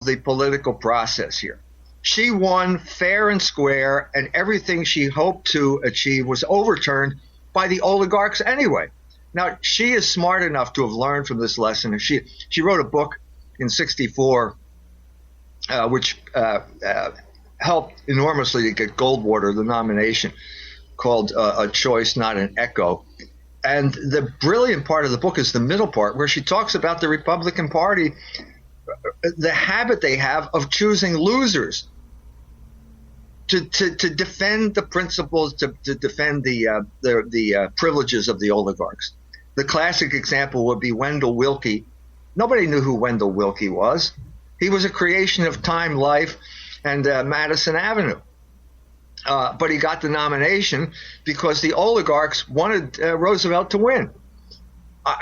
the political process here. She won fair and square, and everything she hoped to achieve was overturned by the oligarchs anyway. Now, she is smart enough to have learned from this lesson. She wrote a book in '64, which helped enormously to get Goldwater the nomination, called A Choice, Not an Echo. And the brilliant part of the book is the middle part, where she talks about the Republican Party, the habit they have of choosing losers to defend the principles, to defend the privileges of the oligarchs. The classic example would be Wendell Willkie. Nobody knew who Wendell Willkie was. He was a creation of Time Life and Madison Avenue. But he got the nomination because the oligarchs wanted Roosevelt to win.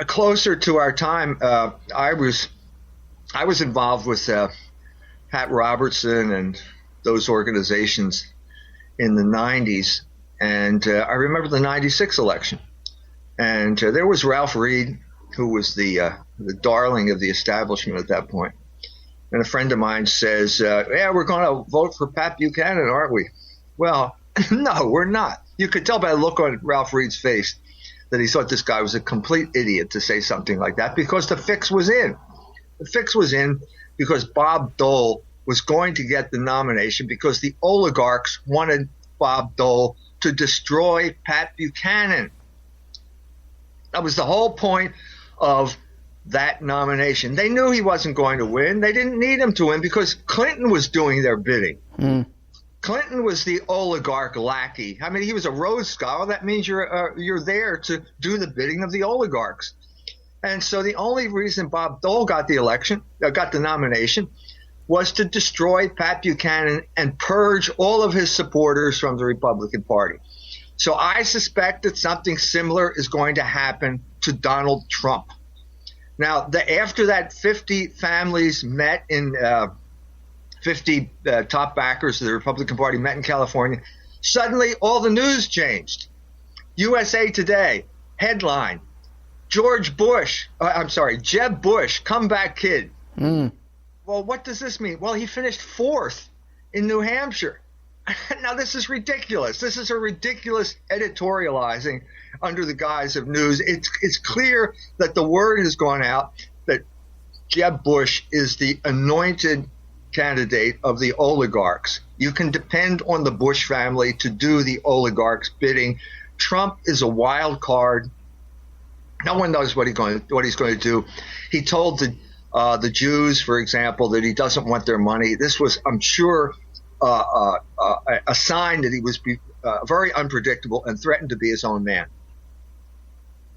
Closer to our time, I was involved with Pat Robertson and those organizations in the 90s. And I remember the 96 election. And there was Ralph Reed, who was the darling of the establishment at that point. And a friend of mine says, yeah, we're going to vote for Pat Buchanan, aren't we? Well, no, we're not. You could tell by the look on Ralph Reed's face that he thought this guy was a complete idiot to say something like that, because the fix was in. The fix was in because Bob Dole was going to get the nomination because the oligarchs wanted Bob Dole to destroy Pat Buchanan. That was the whole point of that nomination. They knew he wasn't going to win. They didn't need him to win because Clinton was doing their bidding. Clinton was the oligarch lackey. I mean, he was a Rhodes Scholar. That means you're there to do the bidding of the oligarchs. And so the only reason Bob Dole got the nomination, was to destroy Pat Buchanan and purge all of his supporters from the Republican Party. So I suspect that something similar is going to happen to Donald Trump. Now, after that 50 families met in 50 top backers of the Republican Party met in California, suddenly all the news changed. USA Today, headline, Jeb Bush, comeback kid. Well, what does this mean? Well, he finished 4th in New Hampshire. Now, this is ridiculous. This is a ridiculous editorializing under the guise of news. It's clear that the word has gone out that Jeb Bush is the anointed candidate of the oligarchs. You can depend on the Bush family to do the oligarchs' bidding. Trump is a wild card. No one knows what he's going to do. He told the Jews, for example, that he doesn't want their money. This was, I'm sure, a sign that he was very unpredictable and threatened to be his own man.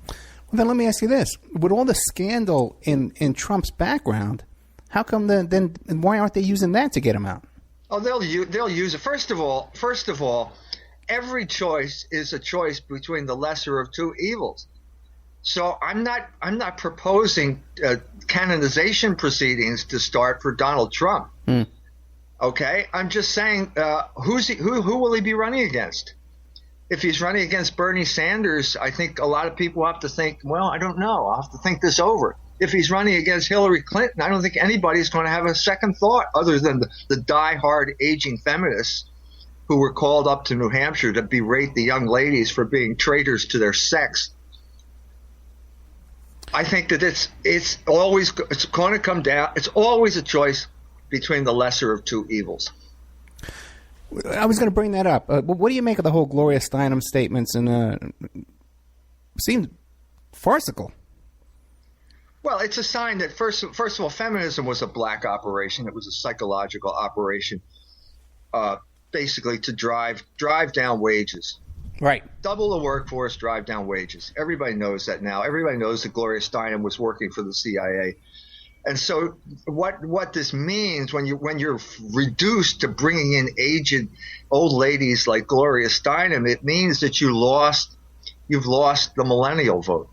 Well, then let me ask you this. With all the scandal in Trump's background, how come then why aren't they using that to get him out? Oh, they'll use it. First of all, every choice is a choice between the lesser of two evils. So I'm not proposing canonization proceedings to start for Donald Trump. Okay, I'm just saying who will he be running against? If he's running against Bernie Sanders, I think a lot of people have to think, well, I don't know. I'll have to think this over. If he's running against Hillary Clinton, I don't think anybody's going to have a second thought other than the diehard aging feminists who were called up to New Hampshire to berate the young ladies for being traitors to their sex. I think that it's going to come down. It's always a choice between the lesser of two evils. I was going to bring that up. What do you make of the whole Gloria Steinem statements? And seems farcical. Well, it's a sign that first of all, feminism was a black operation. It was a psychological operation, basically to drive down wages. Right. Double the workforce, drive down wages. Everybody knows that now. Everybody knows that Gloria Steinem was working for the CIA. And so what this means when you're reduced to bringing in aged old ladies like Gloria Steinem, it means that you've lost the millennial vote.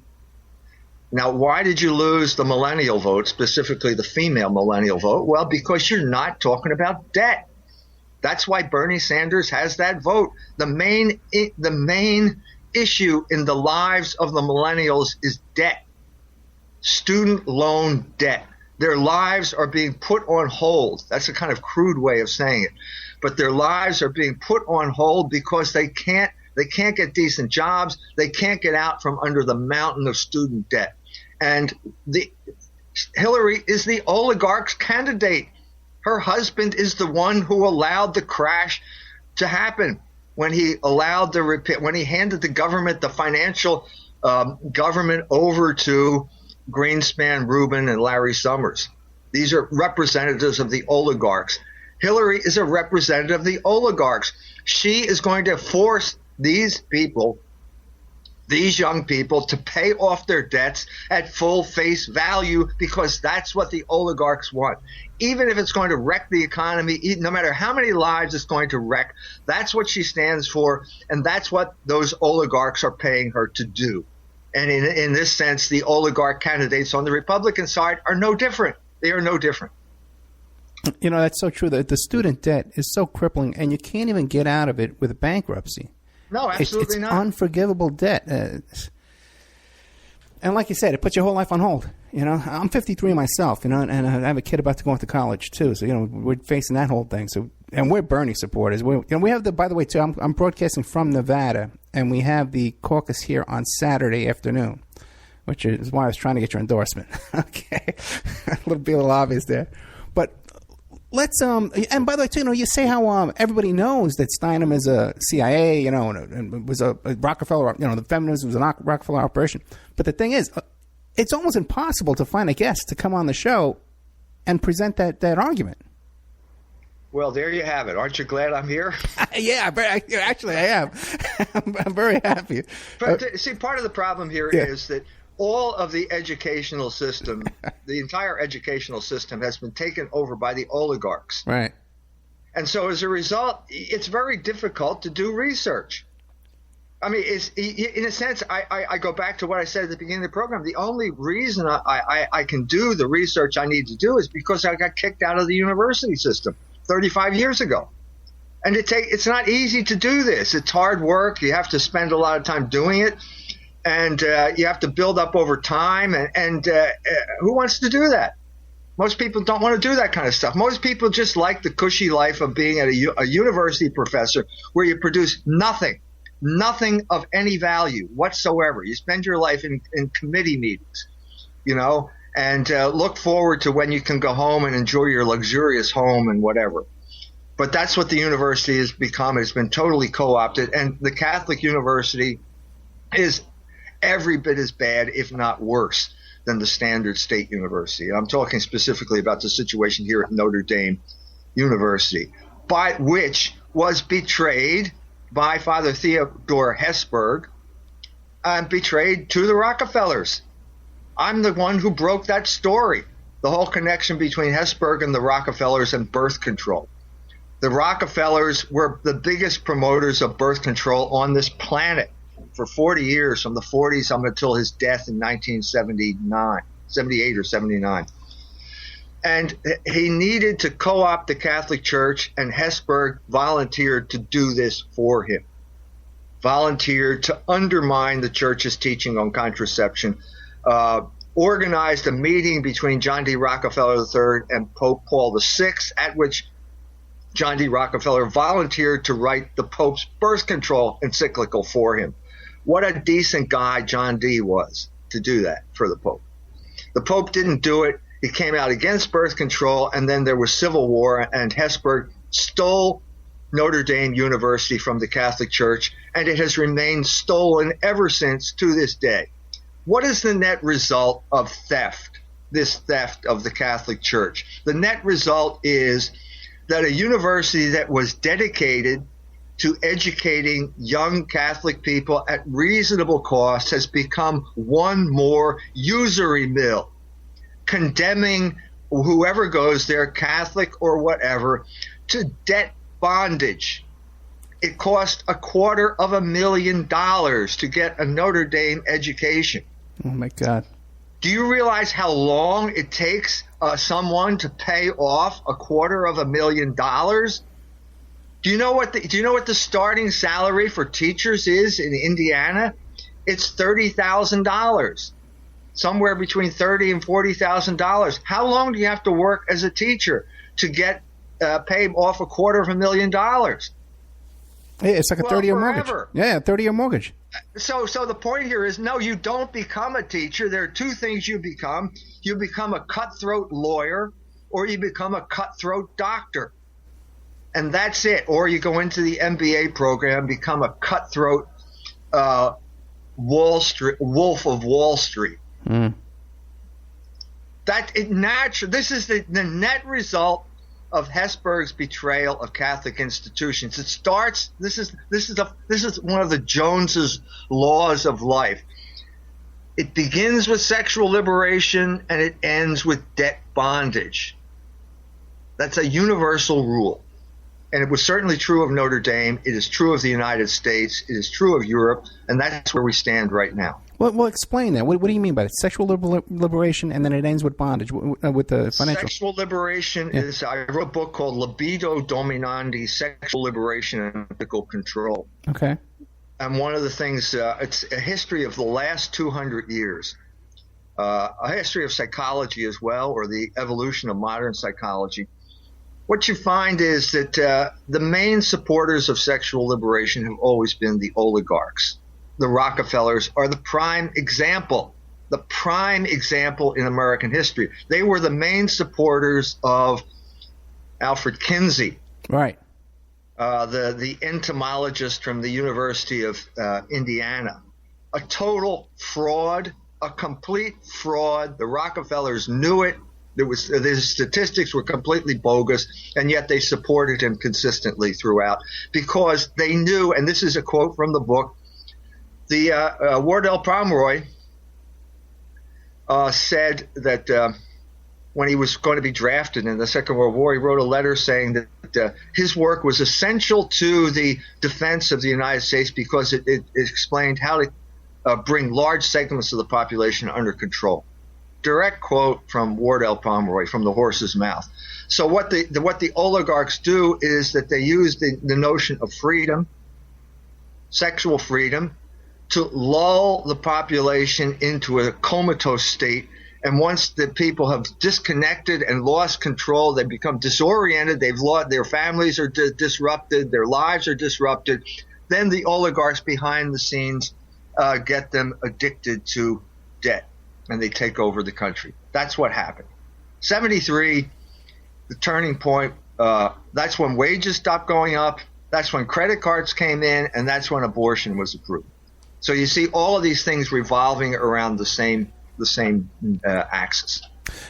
Now, why did you lose the millennial vote, specifically the female millennial vote? Well, because you're not talking about debt. That's why Bernie Sanders has that vote. The main issue in the lives of the millennials is debt, student loan debt. Their lives are being put on hold. That's a kind of crude way of saying it. But their lives are being put on hold because they can't get decent jobs. They can't get out from under the mountain of student debt. And Hillary is the oligarch's candidate. Her husband is the one who allowed the crash to happen when he handed the government, the financial government, over to Greenspan, Rubin, and Larry Summers. These are representatives of the oligarchs. Hillary is a representative of the oligarchs. She is going to force these people, these young people, to pay off their debts at full face value, because that's what the oligarchs want. Even if it's going to wreck the economy, no matter how many lives it's going to wreck, that's what she stands for, and that's what those oligarchs are paying her to do. And in this sense, the oligarch candidates on the Republican side are no different. They are no different. You know, that's so true. The student debt is so crippling, and you can't even get out of it with bankruptcy. No, absolutely not. It's unforgivable debt. And like you said, it puts your whole life on hold. You know, I'm 53 myself, you know, and I have a kid about to go into college too. So, you know, we're facing that whole thing. So, and we're Bernie supporters. We have by the way, too, I'm broadcasting from Nevada, and we have the caucus here on Saturday afternoon, which is why I was trying to get your endorsement. Okay. A little obvious there. But let's and by the way, too, you know, you say how everybody knows that Steinem is a CIA, you know, and was a Rockefeller, you know, the feminism was a Rockefeller operation. But the thing is, it's almost impossible to find a guest to come on the show and present that argument. Well, there you have it. Aren't you glad I'm here? Yeah, actually, I am. I'm very happy. But see, part of the problem here is that all of the educational system, the entire educational system, has been taken over by the oligarchs. Right. And so as a result, it's very difficult to do research. I mean, in a sense, I go back to what I said at the beginning of the program. The only reason I can do the research I need to do is because I got kicked out of the university system 35 years ago. And it's not easy to do this. It's hard work. You have to spend a lot of time doing it. And you have to build up over time. And who wants to do that? Most people don't want to do that kind of stuff. Most people just like the cushy life of being a university professor where you produce nothing of any value whatsoever. You spend your life in committee meetings, you know, and look forward to when you can go home and enjoy your luxurious home and whatever. But that's what the university has become. It's been totally co-opted. And the Catholic university is every bit as bad, if not worse, than the standard state university. I'm talking specifically about the situation here at Notre Dame University, which was betrayed by Father Theodore Hesburgh and betrayed to the Rockefellers. I'm the one who broke that story, the whole connection between Hesburgh and the Rockefellers and birth control. The Rockefellers were the biggest promoters of birth control on this planet for 40 years, from the 40s up until his death in 78 or 79. And he needed to co-opt the Catholic Church, and Hesburgh volunteered to do this for him, volunteered to undermine the Church's teaching on contraception, organized a meeting between John D. Rockefeller III and Pope Paul VI, at which John D. Rockefeller volunteered to write the Pope's birth control encyclical for him. What a decent guy John D. was to do that for the Pope. The Pope didn't do it. He came out against birth control, and then there was civil war, and Hesburgh stole Notre Dame University from the Catholic Church, and it has remained stolen ever since to this day. What is the net result of theft, this theft of the Catholic Church? The net result is that a university that was dedicated to educating young Catholic people at reasonable cost has become one more usury mill, condemning whoever goes there, Catholic or whatever, to debt bondage. It cost $250,000 to get a Notre Dame education. Oh, my God. Do you realize how long it takes someone to pay off $250,000? Do you know what the starting salary for teachers is in Indiana? It's $30,000. somewhere between $30,000 and $40,000. How long do you have to work as a teacher to get paid off $250,000? Yeah, it's like a 30-year mortgage. Forever. Yeah, 30-year mortgage. So the point here is, no, you don't become a teacher. There are two things you become. You become a cutthroat lawyer, or you become a cutthroat doctor. And that's it. Or you go into the MBA program, become a cutthroat wolf of Wall Street. Mm. This is the net result of Hesburgh's betrayal of Catholic institutions. It starts. This is one of the Joneses' laws of life. It begins with sexual liberation and it ends with debt bondage. That's a universal rule. And it was certainly true of Notre Dame. It is true of the United States. It is true of Europe. And that's where we stand right now. Well, explain that. What do you mean by it? Sexual liberation, and then it ends with bondage, with the financial? Sexual liberation is, I wrote a book called Libido Dominandi, Sexual Liberation and Political Control. Okay. And one of the things, it's a history of the last 200 years, a history of psychology as well, or the evolution of modern psychology. What you find is that the main supporters of sexual liberation have always been the oligarchs. The Rockefellers are the prime example in American history. They were the main supporters of Alfred Kinsey, right? The entomologist from the University of Indiana. A total fraud, a complete fraud. The Rockefellers knew it. The statistics were completely bogus, and yet they supported him consistently throughout because they knew, and this is a quote from the book, the Wardell Pomeroy said that when he was going to be drafted in the Second World War, he wrote a letter saying that his work was essential to the defense of the United States because it explained how to bring large segments of the population under control. Direct quote from Wardell Pomeroy, from the horse's mouth. So what the oligarchs do is that they use the notion of freedom, sexual freedom, to lull the population into a comatose state. And once the people have disconnected and lost control, they become disoriented. They've lost, their families are disrupted, their lives are disrupted. Then the oligarchs behind the scenes get them addicted to debt, and they take over the country. That's what happened. 73, the turning point. That's when wages stopped going up. That's when credit cards came in, and that's when abortion was approved. So you see all of these things revolving around the same axis.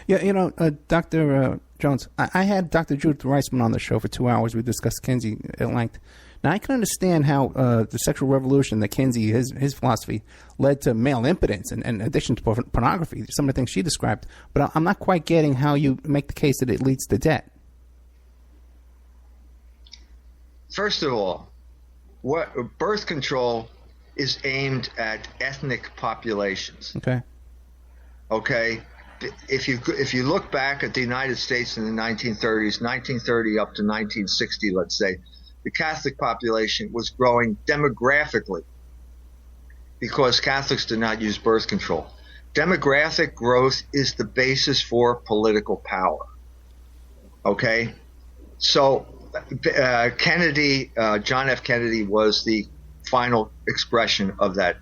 Yeah, Dr. Jones, I had Dr. Judith Reisman on the show for 2 hours. We discussed Kinsey at length. Now, I can understand how the sexual revolution that Kinsey, his philosophy, led to male impotence and addiction to pornography, some of the things she described. But I'm not quite getting how you make the case that it leads to debt. First of all, birth control is aimed at ethnic populations. Okay. If you look back at the United States in the 1930s, 1930 up to 1960, let's say, the Catholic population was growing demographically because Catholics did not use birth control. Demographic growth is the basis for political power. Okay? So Kennedy, John F. Kennedy was the final expression of that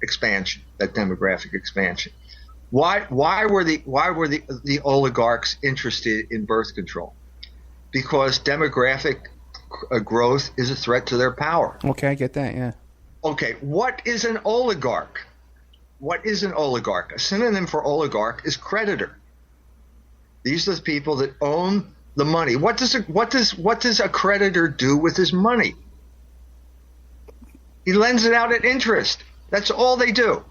expansion, that demographic expansion. Why were the oligarchs interested in birth control? Because demographic growth is a threat to their power. Okay, I get that, yeah. Okay, what is an oligarch? What is an oligarch? A synonym for oligarch is creditor. These are the people that own the money. What does a creditor do with his money? He lends it out at interest. That's all they do.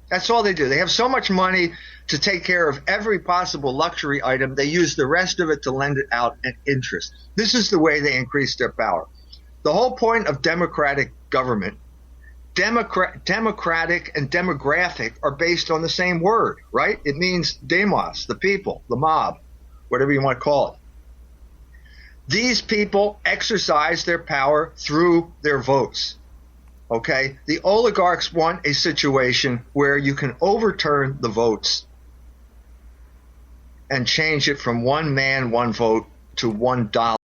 That's all they do. They have so much money to take care of every possible luxury item. They use the rest of it to lend it out at interest. This is the way they increase their power. The whole point of democratic government, democratic and demographic are based on the same word, right? It means demos, the people, the mob, whatever you want to call it. These people exercise their power through their votes. Okay? The oligarchs want a situation where you can overturn the votes and change it from one man, one vote to $1.